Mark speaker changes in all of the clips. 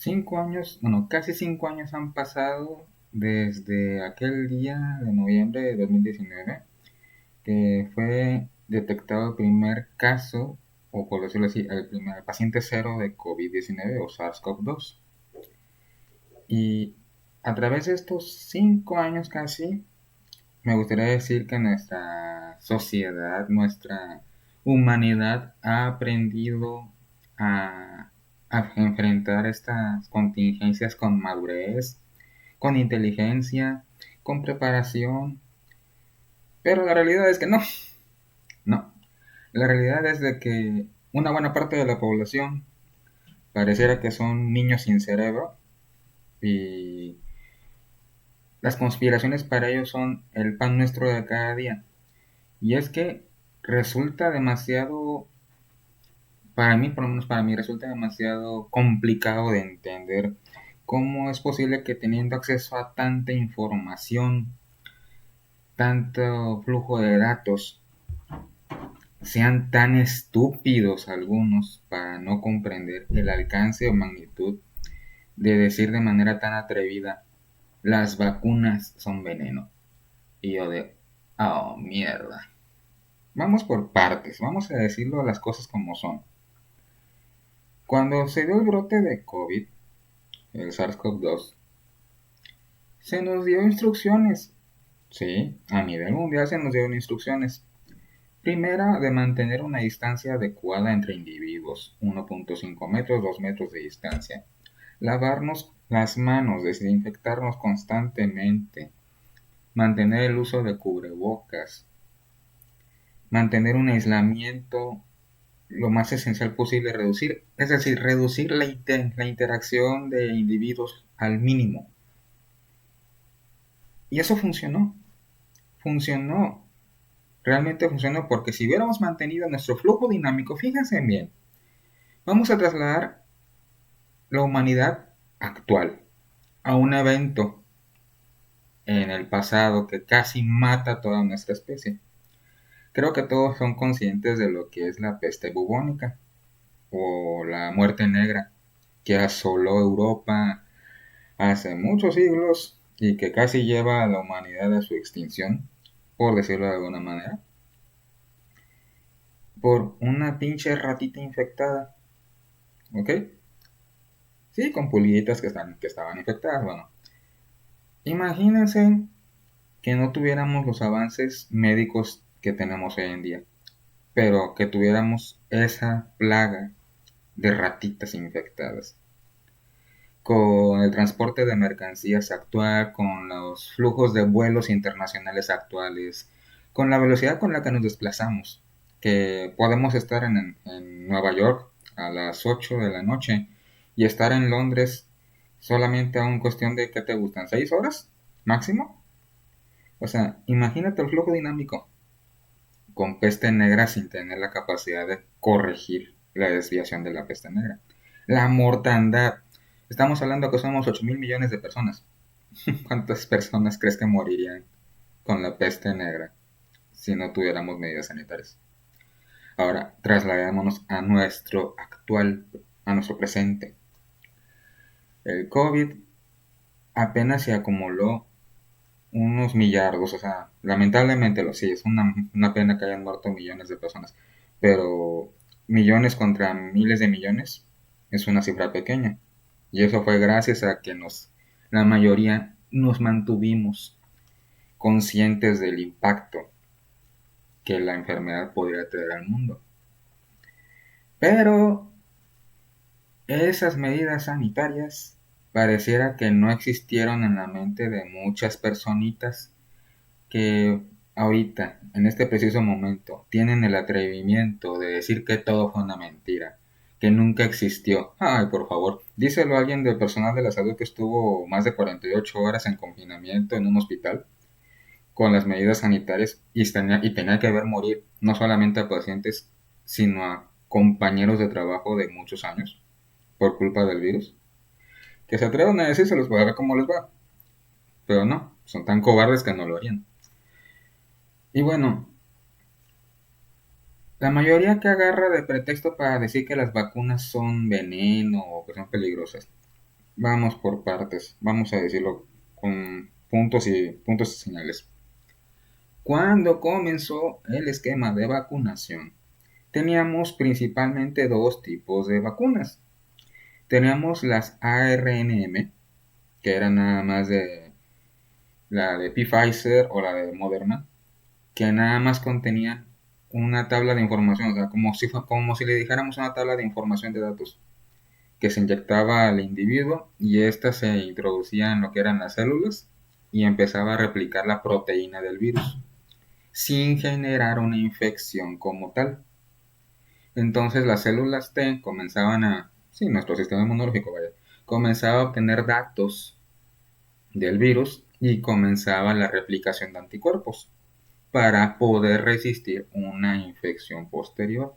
Speaker 1: 5 años, bueno, casi 5 años han pasado desde aquel día de noviembre de 2019 que fue detectado el primer caso, o por decirlo así, el primer paciente cero de COVID-19 o SARS-CoV-2. Y a través de estos 5 años casi, me gustaría decir que nuestra sociedad, nuestra humanidad ha aprendido a, a enfrentar estas contingencias con madurez, con inteligencia, con preparación, pero la realidad es que no, no. La realidad es de que una buena parte de la población pareciera que son niños sin cerebro y las conspiraciones para ellos son el pan nuestro de cada día. Y es que resulta demasiado, para mí, por lo menos para mí, resulta demasiado complicado de entender cómo es posible que teniendo acceso a tanta información, tanto flujo de datos, sean tan estúpidos algunos para no comprender el alcance o magnitud de decir de manera tan atrevida, las vacunas son veneno. Y yo de, oh, mierda. Vamos por partes, vamos a decirlo las cosas como son. Cuando se dio el brote de COVID, el SARS-CoV-2, se nos dio instrucciones. Sí, a nivel mundial se nos dieron instrucciones. Primera, de mantener una distancia adecuada entre individuos, 1.5 metros, 2 metros de distancia. Lavarnos las manos, desinfectarnos constantemente, mantener el uso de cubrebocas, mantener un aislamiento lo más esencial posible, reducir, es decir, reducir la interacción de individuos al mínimo. Y eso funcionó, realmente funcionó, porque si hubiéramos mantenido nuestro flujo dinámico, fíjense bien, vamos a trasladar la humanidad actual a un evento en el pasado que casi mata a toda nuestra especie. Creo que todos son conscientes de lo que es la peste bubónica o la muerte negra que asoló Europa hace muchos siglos y que casi lleva a la humanidad a su extinción, por decirlo de alguna manera, por una pinche ratita infectada, ¿ok? Sí, con pulguitas que estaban infectadas, bueno. Imagínense que no tuviéramos los avances médicos que tenemos hoy en día, pero que tuviéramos esa plaga de ratitas infectadas. Con el transporte de mercancías actual, con los flujos de vuelos internacionales actuales, con la velocidad con la que nos desplazamos, que podemos estar en Nueva York a las 8 de la noche y estar en Londres solamente a una cuestión de, ¿qué te gustan? ¿6 horas máximo? O sea, imagínate el flujo dinámico con peste negra sin tener la capacidad de corregir la desviación de la peste negra. La mortandad. Estamos hablando que somos 8 mil millones de personas. ¿Cuántas personas crees que morirían con la peste negra si no tuviéramos medidas sanitarias? Ahora, trasladémonos a nuestro actual, a nuestro presente. El COVID apenas se acumuló unos millardos, o sea, lamentablemente lo sí, es una pena que hayan muerto millones de personas, pero millones contra miles de millones es una cifra pequeña. Y eso fue gracias a que la mayoría nos mantuvimos conscientes del impacto que la enfermedad podría traer al mundo. Pero esas medidas sanitarias pareciera que no existieron en la mente de muchas personitas que ahorita, en este preciso momento, tienen el atrevimiento de decir que todo fue una mentira, que nunca existió. Ay, por favor, díselo a alguien del personal de la salud que estuvo más de 48 horas en confinamiento en un hospital con las medidas sanitarias y tenía que ver morir no solamente a pacientes, sino a compañeros de trabajo de muchos años por culpa del virus. Que se atrevan a decírselos para ver cómo les va. Pero no, son tan cobardes que no lo harían. Y bueno, la mayoría que agarra de pretexto para decir que las vacunas son veneno o que son peligrosas. Vamos por partes, vamos a decirlo con puntos y señales. Cuando comenzó el esquema de vacunación, teníamos principalmente dos tipos de vacunas. Teníamos las ARNM, que eran nada más de la de Pfizer o la de Moderna, que nada más contenían una tabla de información, o sea, como si le dijéramos una tabla de información de datos que se inyectaba al individuo y ésta se introducía en lo que eran las células y empezaba a replicar la proteína del virus sin generar una infección como tal. Entonces las células T comenzaban sí, nuestro sistema inmunológico, vaya, comenzaba a obtener datos del virus y comenzaba la replicación de anticuerpos para poder resistir una infección posterior.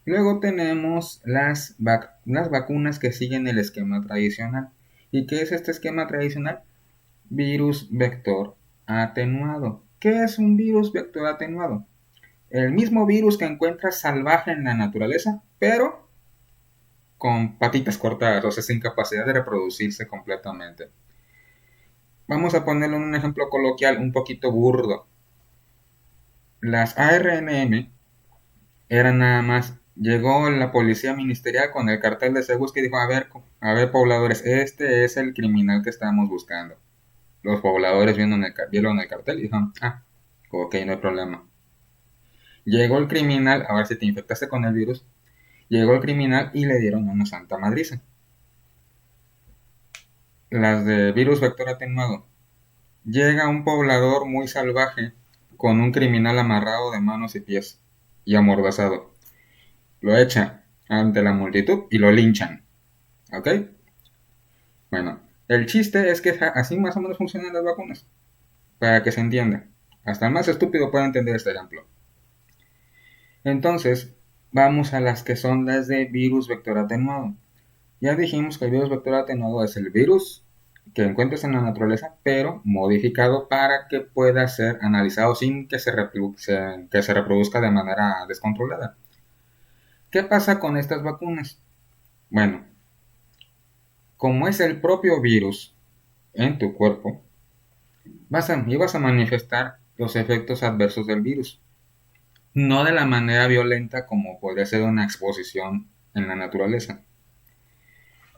Speaker 1: Luego tenemos las vacunas que siguen el esquema tradicional. ¿Y qué es este esquema tradicional? Virus vector atenuado. ¿Qué es un virus vector atenuado? El mismo virus que encuentras salvaje en la naturaleza, pero con patitas cortadas, o sea, sin capacidad de reproducirse completamente. Vamos a ponerlo en un ejemplo coloquial un poquito burdo. Las ARNM eran nada más, llegó la policía ministerial con el cartel de Cebus que dijo, a ver pobladores, este es el criminal que estábamos buscando. Los pobladores vieron el cartel y dijeron, ok, no hay problema. Llegó el criminal, a ver si te infectaste con el virus, llegó el criminal y le dieron una santa madriza. Las de virus vector atenuado. Llega un poblador muy salvaje con un criminal amarrado de manos y pies y amordazado. Lo echa ante la multitud y lo linchan. ¿Ok? Bueno, el chiste es que así más o menos funcionan las vacunas. Para que se entienda. Hasta el más estúpido puede entender este ejemplo. Entonces, vamos a las que son las de virus vector atenuado. Ya dijimos que el virus vector atenuado es el virus que encuentras en la naturaleza, pero modificado para que pueda ser analizado sin que se reproduzca de manera descontrolada. ¿Qué pasa con estas vacunas? Bueno, como es el propio virus en tu cuerpo, vas a manifestar los efectos adversos del virus. No de la manera violenta como podría ser una exposición en la naturaleza.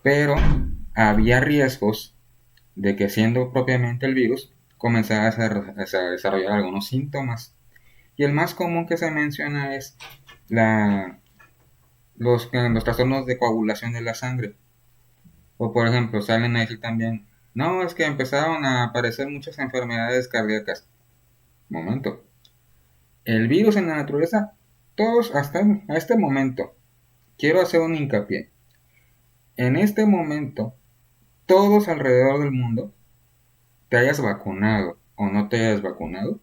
Speaker 1: Pero había riesgos de que siendo propiamente el virus comenzara a desarrollar algunos síntomas. Y el más común que se menciona es los trastornos de coagulación de la sangre. O por ejemplo, salen a decir también, no, es que empezaron a aparecer muchas enfermedades cardíacas. Momento. El virus en la naturaleza, todos hasta este momento, quiero hacer un hincapié. En este momento, todos alrededor del mundo, te hayas vacunado o no te hayas vacunado,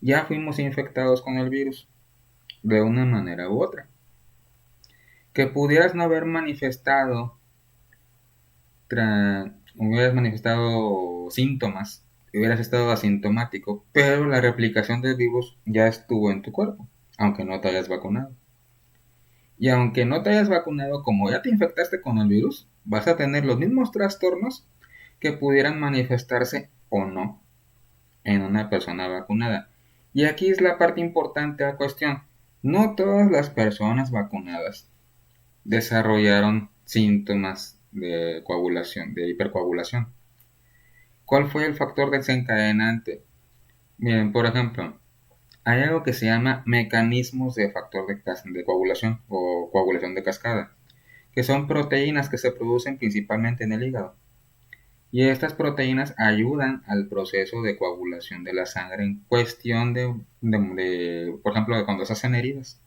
Speaker 1: ya fuimos infectados con el virus de una manera u otra. Que pudieras no haber hubieras manifestado síntomas, hubieras estado asintomático, pero la replicación del virus ya estuvo en tu cuerpo, aunque no te hayas vacunado. Y aunque no te hayas vacunado, como ya te infectaste con el virus, vas a tener los mismos trastornos que pudieran manifestarse o no en una persona vacunada. Y aquí es la parte importante de la cuestión. No todas las personas vacunadas desarrollaron síntomas de coagulación, de hipercoagulación. ¿Cuál fue el factor desencadenante? Miren, por ejemplo, hay algo que se llama mecanismos de factor de coagulación o coagulación de cascada, que son proteínas que se producen principalmente en el hígado. Y estas proteínas ayudan al proceso de coagulación de la sangre en cuestión por ejemplo, de cuando se hacen heridas.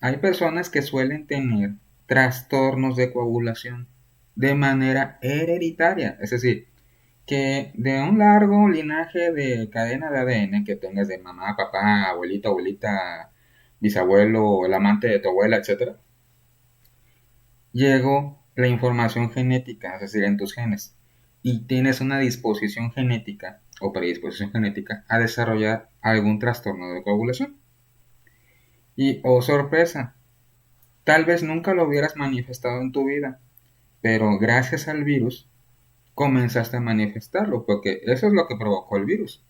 Speaker 1: Hay personas que suelen tener trastornos de coagulación de manera hereditaria, es decir, que de un largo linaje de cadena de ADN que tengas de mamá, papá, abuelita, bisabuelo, el amante de tu abuela, etc., llegó la información genética, es decir, en tus genes, y tienes una disposición genética o predisposición genética a desarrollar algún trastorno de coagulación. Y, oh sorpresa, tal vez nunca lo hubieras manifestado en tu vida, pero gracias al virus comenzaste a manifestarlo, porque eso es lo que provocó el virus.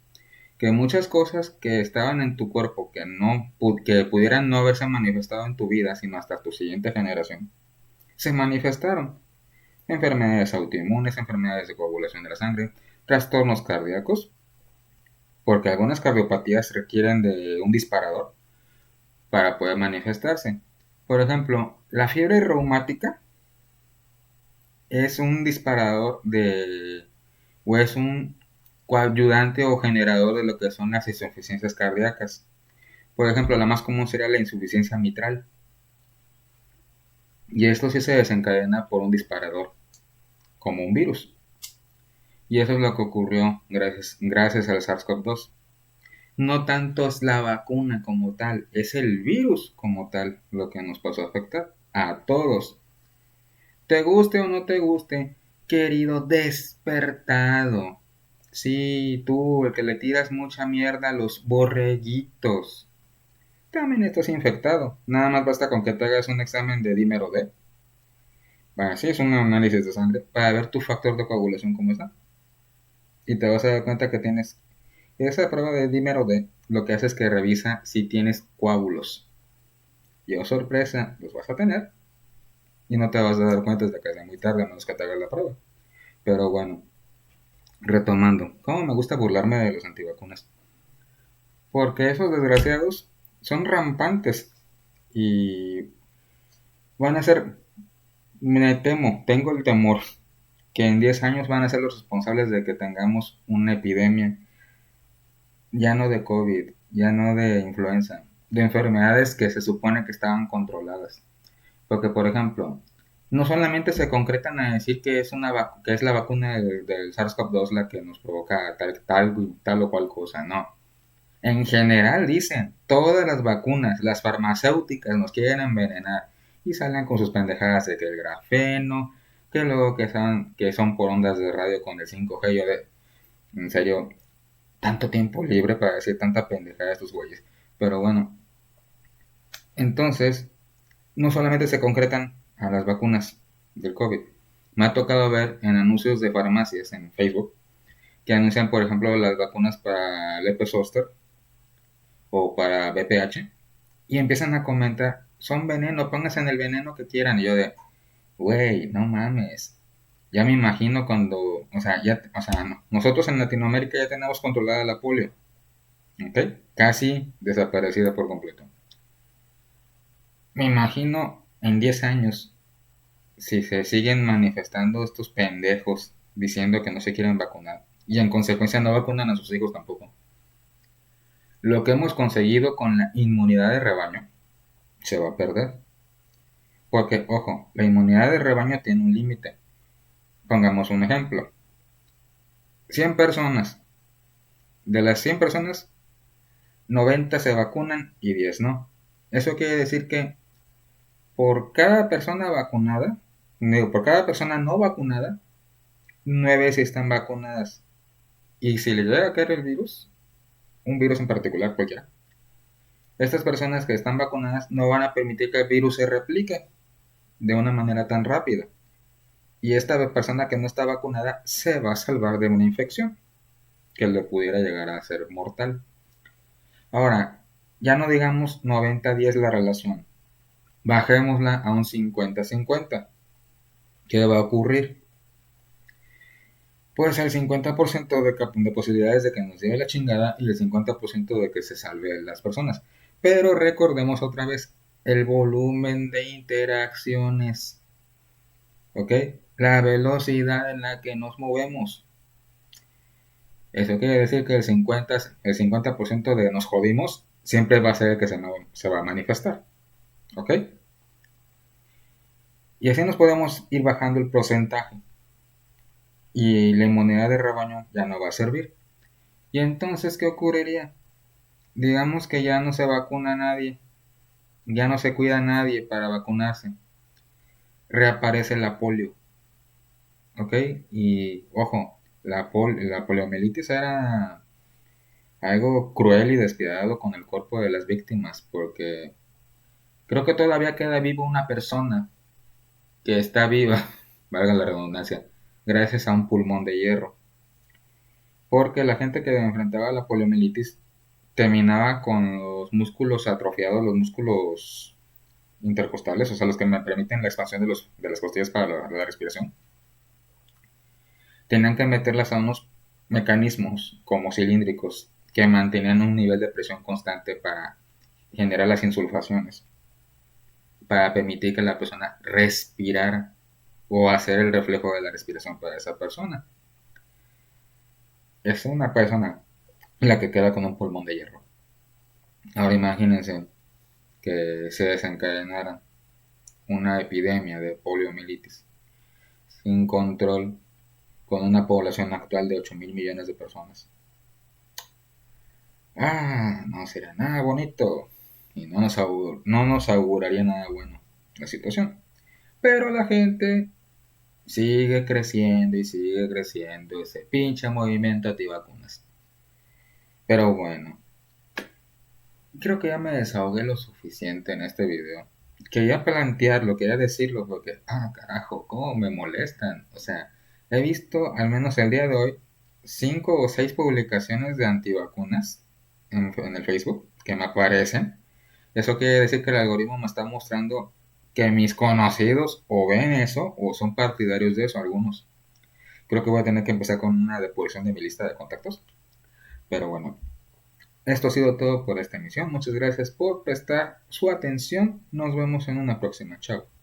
Speaker 1: Que muchas cosas que estaban en tu cuerpo que pudieran no haberse manifestado en tu vida, sino hasta tu siguiente generación, se manifestaron. Enfermedades autoinmunes, enfermedades de coagulación de la sangre, trastornos cardíacos, porque algunas cardiopatías requieren de un disparador para poder manifestarse. Por ejemplo, la fiebre reumática es un disparador o es un coayudante o generador de lo que son las insuficiencias cardíacas. Por ejemplo, la más común sería la insuficiencia mitral. Y esto sí se desencadena por un disparador, como un virus. Y eso es lo que ocurrió gracias al SARS-CoV-2. No tanto es la vacuna como tal, es el virus como tal lo que nos pasó a afectar a todos. Te guste o no te guste, querido despertado. Sí, tú, el que le tiras mucha mierda a los borreguitos. También estás infectado. Nada más basta con que te hagas un examen de dímero D. Bueno, sí, es un análisis de sangre para ver tu factor de coagulación cómo está. Y te vas a dar cuenta que tienes esa prueba de dímero D. Lo que hace es que revisa si tienes coágulos. Y oh sorpresa, los vas a tener. Y no te vas a dar cuenta hasta que sea muy tarde, a menos que te hagas la prueba. Pero bueno, retomando, ¿cómo me gusta burlarme de los antivacunas? Porque esos desgraciados son rampantes y van a ser, me temo, tengo el temor que en 10 años van a ser los responsables de que tengamos una epidemia, ya no de COVID, ya no de influenza, de enfermedades que se supone que estaban controladas. Porque, por ejemplo, no solamente se concretan a decir que que es la vacuna del SARS-CoV-2 la que nos provoca tal o cual cosa, no. En general dicen, todas las vacunas, las farmacéuticas nos quieren envenenar y salen con sus pendejadas de que el grafeno, que luego que son por ondas de radio con el 5G, en serio, tanto tiempo libre para decir tanta pendejada a estos güeyes. Pero bueno, entonces, no solamente se concretan a las vacunas del COVID. Me ha tocado ver en anuncios de farmacias en Facebook que anuncian, por ejemplo, las vacunas para herpes zóster o para VPH y empiezan a comentar, son veneno, pónganse en el veneno que quieran. Y yo de, güey, no mames. Ya me imagino cuando, no. Nosotros en Latinoamérica ya tenemos controlada la polio, ¿ok? Casi desaparecida por completo. Me imagino en 10 años si se siguen manifestando estos pendejos diciendo que no se quieren vacunar y en consecuencia no vacunan a sus hijos tampoco. Lo que hemos conseguido con la inmunidad de rebaño se va a perder. Porque, ojo, la inmunidad de rebaño tiene un límite. Pongamos un ejemplo. 100 personas. De las 100 personas, 90 se vacunan y 10 no. Eso quiere decir que por cada persona vacunada, por cada persona no vacunada, 9 sí están vacunadas. Y si le llega a caer el virus, un virus en particular cualquiera, estas personas que están vacunadas no van a permitir que el virus se replique de una manera tan rápida. Y esta persona que no está vacunada se va a salvar de una infección que le pudiera llegar a ser mortal. Ahora, ya no digamos 90-10 la relación, bajémosla a un 50-50. ¿Qué va a ocurrir? Pues el 50% de posibilidades de que nos lleve la chingada y el 50% de que se salve las personas. Pero recordemos otra vez el volumen de interacciones, ¿ok? La velocidad en la que nos movemos. Eso quiere decir que el 50% de nos jodimos siempre va a ser el que se va a manifestar, ¿ok? Y así nos podemos ir bajando el porcentaje y la inmunidad de rebaño ya no va a servir. Y entonces, ¿qué ocurriría? Digamos que ya no se vacuna a nadie, ya no se cuida a nadie para vacunarse. Reaparece la polio, ¿ok? Y ojo, la poliomielitis era algo cruel y despiadado con el cuerpo de las víctimas, porque creo que todavía queda viva una persona que está viva valga la redundancia, gracias a un pulmón de hierro. Porque la gente que enfrentaba la poliomielitis terminaba con los músculos atrofiados, los músculos intercostales, o sea, los que me permiten la expansión de las costillas para la respiración. Tenían que meterlas a unos mecanismos como cilíndricos que mantenían un nivel de presión constante para generar las insulfaciones, para permitir que la persona respirara o hacer el reflejo de la respiración para esa persona. Es una persona la que queda con un pulmón de hierro. Ahora imagínense que se desencadenara una epidemia de poliomielitis sin control con una población actual de 8.000 millones de personas. No sería nada bonito y no nos auguraría nada bueno la situación. Pero la gente sigue creciendo ese pinche movimiento antivacunas. Pero bueno, creo que ya me desahogué lo suficiente en este video. Quería plantearlo, quería decirlo porque, carajo, cómo me molestan. O sea, he visto al menos el día de hoy 5 o 6 publicaciones de antivacunas en el Facebook que me aparecen. Eso quiere decir que el algoritmo me está mostrando que mis conocidos o ven eso o son partidarios de eso, algunos. Creo que voy a tener que empezar con una depuración de mi lista de contactos. Pero bueno, esto ha sido todo por esta emisión. Muchas gracias por prestar su atención. Nos vemos en una próxima. Chao.